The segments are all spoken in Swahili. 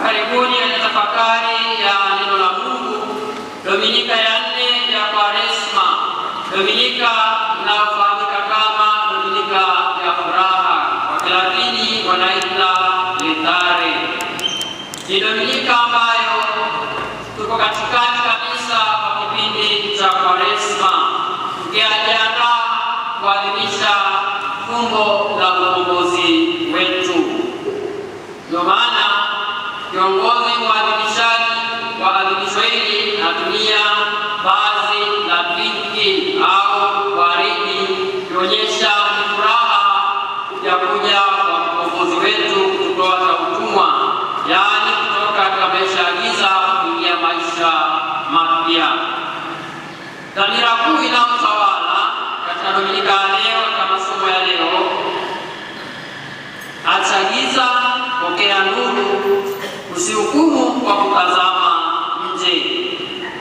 Karibuni na tafakari ya neno la Mungu, Dominika ya 4 ya Kwaresma, Dominika inayofahamika kama Dominika ya furaha, kwa Kilatini wanaita Letare. Ni Dominika ambayo tuko katikati kabisa kwa kipindi cha Kwaresma, tukijiandaa kuadhimisha fumbo la ukombozi wetu. Ndio maana kiongozi mwadhimishaji wa adhimisho hili anatumia vazi la pinki au waridi kuonyesha furaha ya kuja kwa mkombozi wetu kutoka utumwa, yaani kutoka katika maisha ya giza kuingia maisha mapya. Dhamira kuu inayotawala katika Dominika ya leo, kama somo ya leo, acha giza, pokea nuru, usihukumu kwa kutazama nje.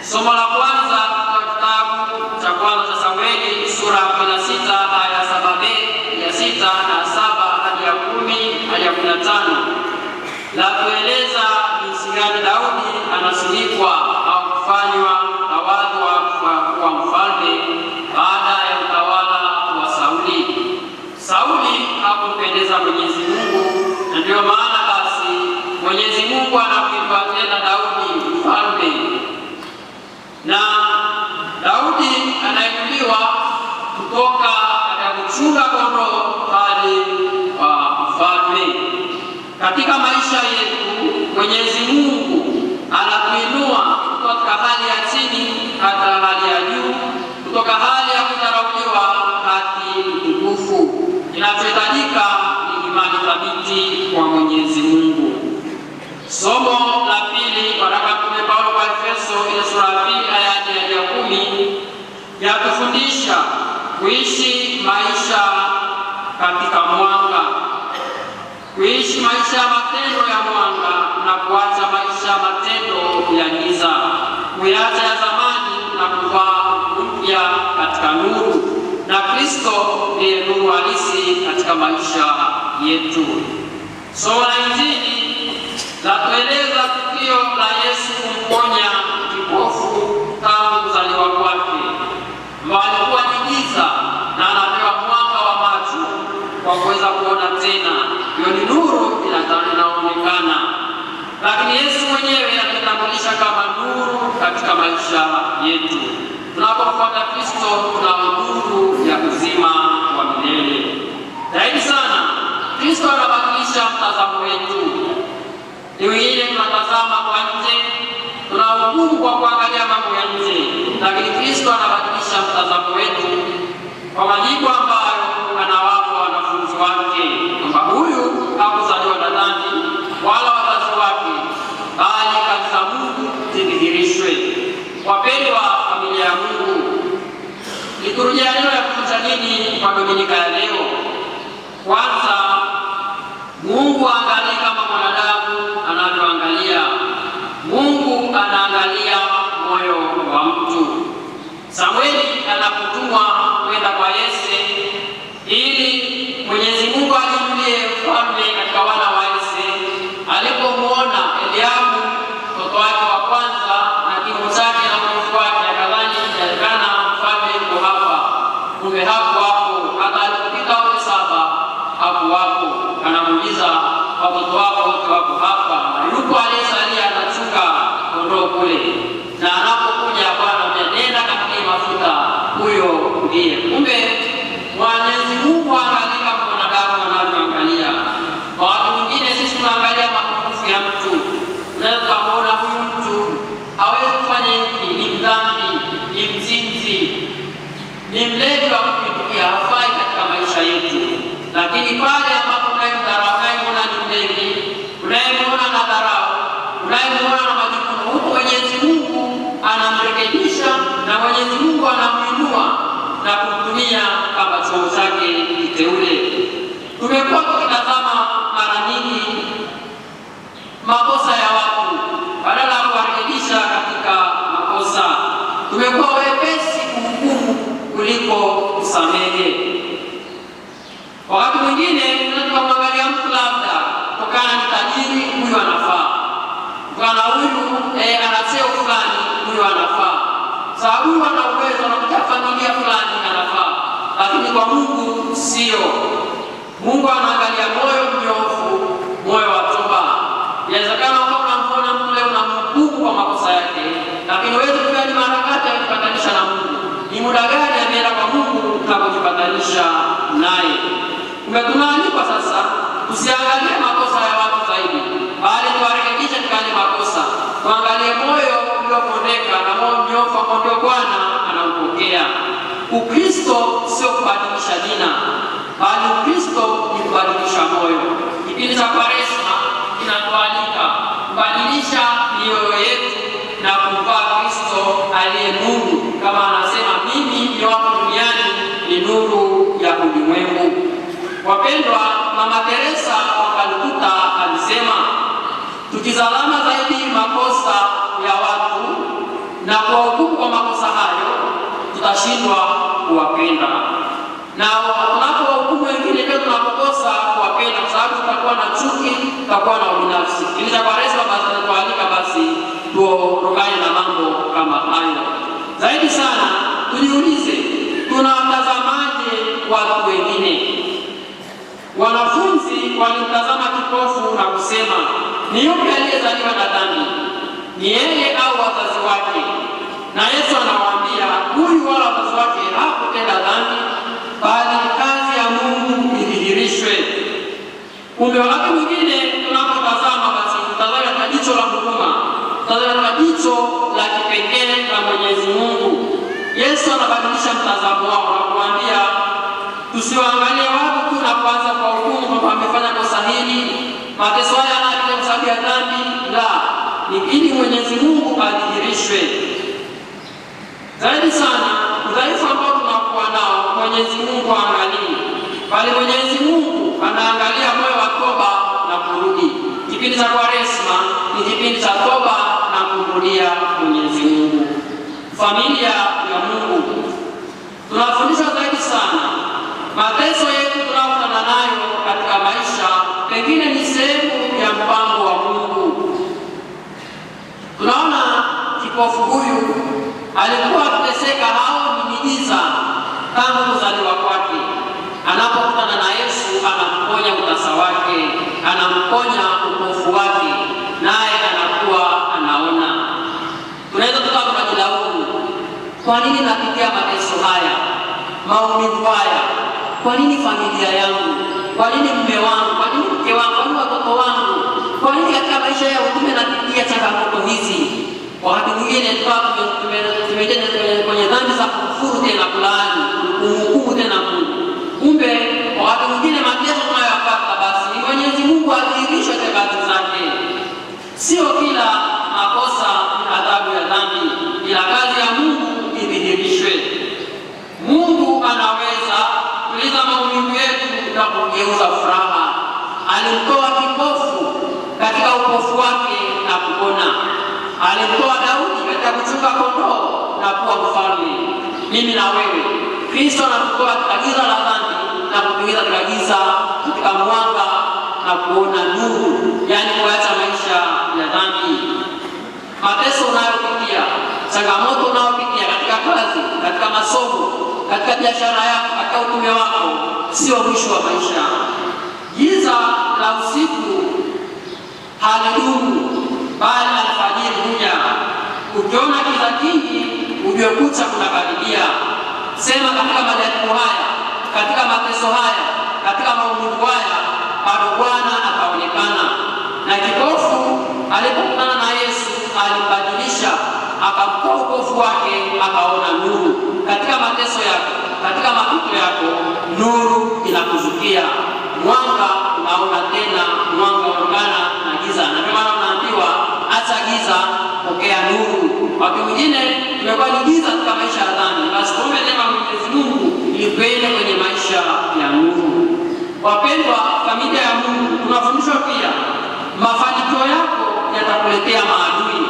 Somo la kwanza kwa kitabu cha kwanza cha Samueli sura ya 16 aya 7b ya 6 na 7 hadi ya 10 hadi ya 15 la kueleza jinsi gani Daudi anasimikwa au kufanywa tawadhwa kuwa mfalme baada ya utawala wa Sauli. Sauli hakumpendeza Mwenyezi Mungu, na ndio maana basi Mwenyezi Mungu anakuipa tena Daudi mfalme, na Daudi anainuliwa kutoka katika kuchunga kondoo hadi mfalme. Katika maisha yetu Mwenyezi Mungu anatuinua kutoka hali ya chini hata hali ya juu, kutoka hali ya kudharauliwa hadi utukufu. Kinachohitajika ni imani thabiti kwa Mwenyezi Mungu. Somo la pili, waraka Mtume Paulo kwa Efeso ile sura ya 2 aya ya 10 yatufundisha kuishi maisha katika mwanga, kuishi maisha ya matendo ya mwanga na kuacha maisha ya matendo ya giza, kuacha ya zamani na kuvaa mpya katika nuru, na Kristo ndiye nuru halisi katika maisha yetu. Somo la Injili latueleza tukio la Yesu kumponya kipofu tangu kuzaliwa kwake, ambaye alikuwa ni giza na anapewa mwanga wa macho kwa kuweza kuona tena. Hiyo ni nuru inaonekana, lakini Yesu mwenyewe anatambulisha kama nuru katika maisha yetu. Tunapofuata Kristo tuna nuru ya uzima wa milele. Zaidi sana, Kristo anabadilisha mtazamo wetu. Ni wengine tunatazama kwa nje, tunahukumu kwa kuangalia mambo ya nje, lakini Kristo anabadilisha mtazamo wetu kwa majibu ambayo anawapa wanafunzi wake, kwamba huyu hakuzaliwa na dhambi wala wazazi wake, bali kazi za Mungu zidhihirishwe. Wapendwa familia ya Mungu, liturujia leo ya kutucha nini kwa Dominika ya leo? Kwanza, Mungu angalia kama mwanadamu anavyoangalia. Mungu anaangalia moyo wa mtu. Samueli anapotumwa kwenda kwa Yese ili Mwenyezi Mungu ajinunulie mfalme katika wana wa Yese, alipomuona Eliabu mtoto wake wa kwanza na kimo chake na mrefu wake, akadhani inawezekana mfalme yuko hapa. Kumbe hapo hata alipopita wote 7 hapo wapo. Anamuuliza, watoto wako wote wako hapa? Na yuko aliyesalia anachunga kondoo kule, na anapokuja Bwana amenena katika mafuta, huyo ndiye. Kumbe Mwenyezi Mungu anaangalia mwanadamu anavyoangalia. Kwa watu wengine sisi tunaangalia mapungufu ya mtu, unaweza kuona huyu mtu hawezi kufanya hiki, ni mdhambi, ni mzinzi, ni mlevi wa kupindukia, hafai katika maisha yetu. Lakini pale ambapo unayemdharau, unayemwona ni mlevi, unayemwona na dharau, unayemwona na majukumu, huko Mwenyezi Mungu anamrekebisha na Mwenyezi Mungu anamuinua na kumtumia kama chombo chake kiteule. Tumekuwa tukitazama mara nyingi makosa ya watu badala ya kuwarekebisha katika makosa. Tumekuwa wepesi kuhukumu kuliko kusamehe. Wakati mwingine tunamwangalia mtu labda kutokana ni tajiri, huyu anafaa, bwana huyu ana cheo fulani, huyu anafaa, sababu huyu ana uwezo, anakuja familia fulani, anafaa. Lakini kwa Mungu sio. Mungu anaangalia moyo mnyofu, moyo wa toba. Inawezekana unamwona mle unamhukumu kwa makosa yake, lakini wewe kujua ni mara ngapi akipatanisha na Mungu, ni muda gani ameenda kwa Mungu na kujipatanisha naye. Tunaalikwa sasa tusiangalie makosa ya watu zaidi, bali tuwarekebishe tukale makosa, tuangalie moyo uliopondeka na moyo mnyofu ambao Bwana anaupokea. Ukristo sio kubadilisha jina, bali Ukristo ni kubadilisha moyo. Kipindi cha Kwaresma kinatualika kubadilisha mioyo yetu na kumvaa Kristo aliye nuru, kama anasema mimi niwapo duniani ni nuru ya ulimwengu. Wapendwa, Mama Teresa wa Calcutta alisema, tukizalama zaidi makosa ya watu na kuwahukumu kwa makosa hayo, tutashindwa kuwapenda. Na tunapowahukumu wengine pia tunapokosa kuwapenda, kwa sababu tutakuwa na chuki, tutakuwa na ubinafsi. Ili cha Kwaresma basi tunatualika basi tuondokane na mambo kama hayo. Zaidi sana tujiulize, tunawatazamaje watu wengine? Wanafunzi walimtazama kipofu na kusema, ni yupi aliyezaliwa na dhambi, ni yeye au wazazi wake? Na Yesu anawaambia, huyu wala wazazi wake hakutenda dhambi, bali kazi ya Mungu idhihirishwe. Kumbe wakati mwingine tunapotazama basi tutazama kwa jicho la huruma, tutazama kwa jicho la kipekee la Mwenyezi Mungu. Yesu anabadilisha mtazamo wao na kuambia, tusiwaangalie watu tu na kuanza kwa hukumu kwamba wamefanya kosa hili, mateso haya yanapita kwa sababu ya dhambi. La, ni ili Mwenyezi Mungu adhihirishwe. Zaidi sana udhaifu ambao tunakuwa nao Mwenyezi Mungu aangalie, bali Mwenyezi Mungu anaangalia moyo wa toba na kurudi. Kipindi cha Kwaresma ni kipindi cha toba na kumrudia Mwenyezi Mungu. Familia ya Mungu, tunafundishwa zaidi sana mateso yetu tunayokutana nayo katika maisha pengine ni sehemu ya mpango wa Mungu. Tunaona kipofu huyu alikuwa akiteseka, hao ni miujiza tangu kuzaliwa kwake. Anapokutana na Yesu anamponya utasa wake, anamponya upofu wake, naye anakuwa anaona. Tunaweza tukawa tunajilaumu, kwa nini napitia mateso haya, maumivu haya? Kwa nini familia yangu? Kwa nini mume wangu? Kwa nini mke wangu? Kwa nini watoto wangu? Kwa nini katika maisha ya utume napitia changamoto hizi? Wakati mwingine tumeenda kwenye dhambi za kufuru tena kulaani, kumhukumu tena Mungu. Kumbe wakati mwingine mateso tunayopata basi ni Mwenyezi Mungu adhihirishwe kazi zake. Sio kila makosa ni adhabu ya dhambi, ila kazi ya Mungu idhihirishwe. Mungu anaweza kuliza maumivu yetu na kugeuza furaha. Alimtoa kipofu katika upofu wake na kupona. Alimtoa Daudi katika kuchunga kondoo na kuwa mfalme. Mimi na wewe, Kristo anatutoa katika giza la dhambi na kutuingiza katika giza, katika mwanga na kuona nuru, yaani kuacha maisha ya dhambi. Mateso unayopitia, changamoto unayopitia katika kazi, katika masomo, katika biashara yako, katika utume wako, sio mwisho wa maisha. Giza la usiku halidumu, bali alfajiri huja. Ukiona giza kingi, ujue kucha kunakaribia. Sema, katika majaribu haya, katika mateso haya, katika maumivu haya, bado Bwana ataonekana. Na kipofu alipokutana na Yesu alibadilisha, akamtoa upofu wake, akaona nuru. Katika mateso yako, katika mapito yako, nuru inakuzukia. Mwanga unaona tena, mwanga unaungana na giza. Na ndio maana unaambiwa acha giza, pokea nuru. Wakati mwingine tumekuwa ni giza katika maisha ya dhambi, basi tuombe neema ya Mwenyezi Mungu ili tuende kwenye maisha ya nuru. Wapendwa, familia ya Mungu, tunafundishwa pia mafanikio yako yatakuletea maadui.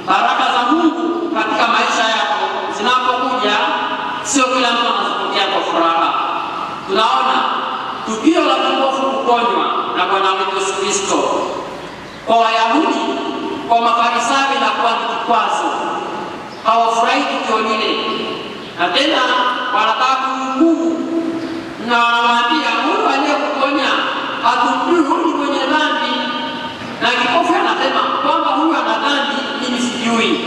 Baraka za Mungu katika maisha yako zinapokuja, sio kila mtu anazipokea kwa furaha. Tunaona tukio la kipofu kuponywa na Bwana wetu Yesu Kristo. Kwa Wayahudi kwa Mafarisayo inakuwa ni kikwazo, hawafurahi tukio lile, na tena wanataka kumhukumu na wanamwambia huyu aliyekuponya hatumjui, huyu mwenye dhambi. Na kipofu anasema kwamba huyu ana dhambi, mimi sijui.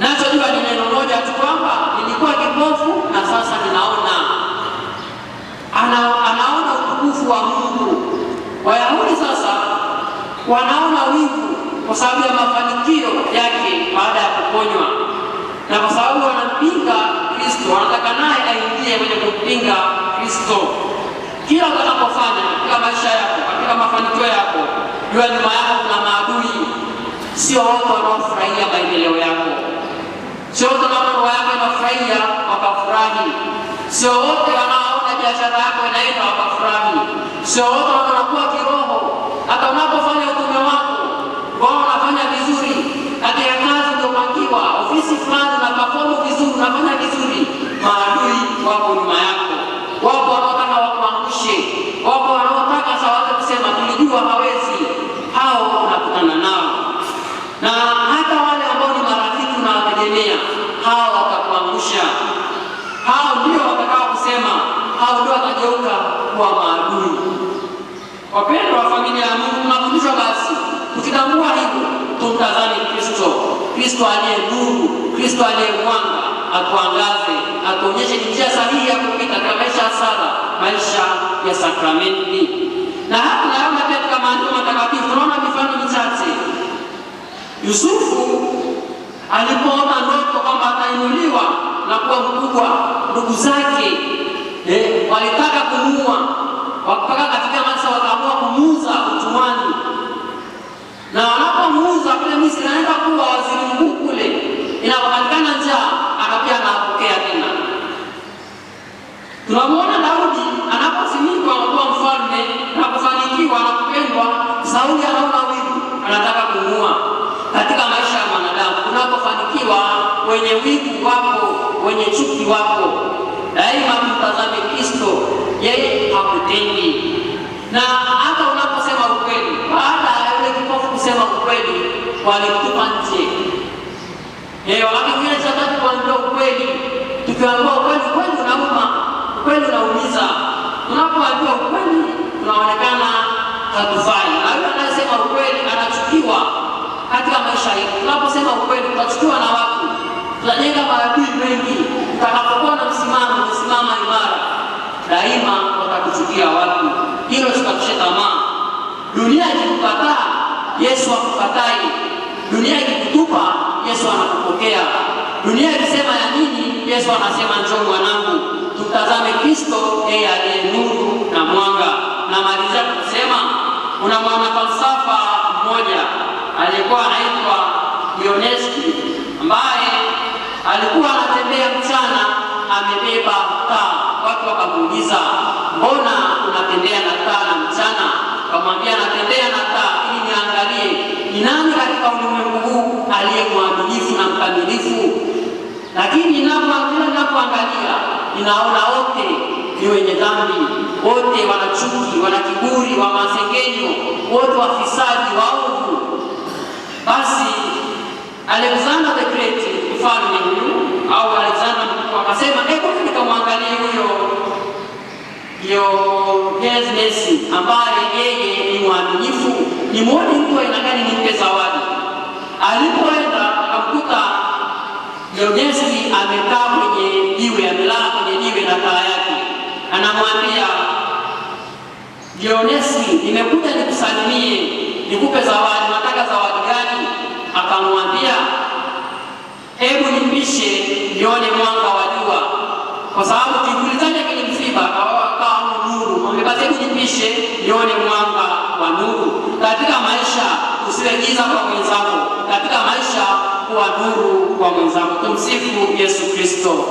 Nachojua ni neno moja tu, kwamba nilikuwa kipofu na sasa ninaona. Anaona utukufu wa Mungu. Wayahudi sasa wanaona wivu kwa sababu ya mafanikio yake baada ya kuponywa, na kwa sababu wanampinga Kristo, wanataka naye aingie kwenye kumpinga Kristo. Kila unapofanya katika maisha yako, katika mafanikio yako, jua nyuma yako kuna maadui. Sio wote wanaofurahia maendeleo yako, sio wote mambo yako yanafurahia wakafurahi, sio wote wanaona biashara yako inaenda wakafurahi, sio wote wanakuwa kiroho. Hata unapofanya utume wako wao unafanya vizuri, katika kazi unayopangiwa, ofisi fulani na perform vizuri, unafanya vizuri, maadui wako nyuma yako. Wapo wanaotaka wakuangushe, wapo wanaotaka sawaza kusema tulijua hawezi. Hao unakutana nao, na hata wale ambao ni marafiki na wategemea, hao watakuangusha. Hao ndio watakao kusema, hao ndio watageuka kuwa maadui. Wapendwa wa familia ya Mungu, tunafundishwa basi tukitambua hivyo tumtazame Kristo, Kristo aliye nuru, Kristo aliye mwanga, atuangaze, atuonyeshe njia sahihi ya kupita katika maisha ya sala, maisha ya sakramenti. Na hata naona pia katika maandiko matakatifu tunaona mifano michache. Yusufu alipoona ndoto kwamba atainuliwa na kuwa mkubwa, ndugu zake walitaka kumuua, wakapaka katika masa, wakaamua kumuuza utumwani, na wanapomuuza kule Misri anaenda kuwa waziri mkuu kule, inapopatikana njaa akapia anapokea tena. Tunamwona Daudi anaposimikwa kuwa mfalme na kufanikiwa na kupendwa, Sauli anaona wivu, anataka kumuua. Katika maisha ya mwanadamu unapofanikiwa, wenye wivu wapo, wenye chuki wapo. Daima mtazame Kristo, yeye hakutendi. Na hata unaposema ukweli, baada ya yule kipofu kusema ukweli, walitupa nje. Wakati mwingine tunataka kuambia ukweli, tukiambiwa ukweli, ukweli unauma, ukweli unaumiza. Tunapoambiwa ukweli tunaonekana hatufai, na yule anayesema ukweli anachukiwa katika maisha yetu. Tunaposema ukweli tutachukiwa na watu, tutajenga maadui mengi. Tutakapokuwa na msimama imara, daima watakuchukia watu. Hilo sitakushe tamaa. Dunia ikikukataa, Yesu hakukatai. Dunia ikikutupa, Yesu anakupokea. Dunia ikisema ya nini, Yesu anasema njoo mwanangu. Tutazame Kristo, yeye aliye nuru na mwanga. Na malizia kusema kuna mwanafalsafa mmoja alikuwa anaitwa Dionisi, ambaye alikuwa anatembea mchana amebeba taa. Watu wakamuuliza, mbona unatembea na taa na mchana? Akamwambia, natembea na taa ili niangalie ni nani katika ulimwengu huu aliye mwaminifu na mkamilifu. Lakini ninapoangalia ninaona wote ni wenye dhambi, wote wana chuki, wana kiburi, wa masengenyo, wote wafisadi, waovu. Basi Alexander the Great, mfalme huyu au Alexander mkuu, akasema hebu nikamwangalie huyo Diogenes ambaye yeye ni mwaminifu, ni muone mtu aina gani nimpe zawadi. Alipoenda akamkuta Diogenes amekaa kwenye jiwe, amelala kwenye jiwe na taa yake. Anamwambia Diogenes, nimekuja nikusalimie, nikupe zawadi. Nataka zawadi gani? Akamwambia, hebu nipishe nione mwanga wa jua, kwa sababu kivuli chake kilimsiba akawa nuru. Amebaki, hebu nipishe nione mwanga wa nuru. Katika maisha usiwe giza kwa mwenzako, katika maisha kuwa nuru kwa mwenzako. Tumsifu Yesu Kristo.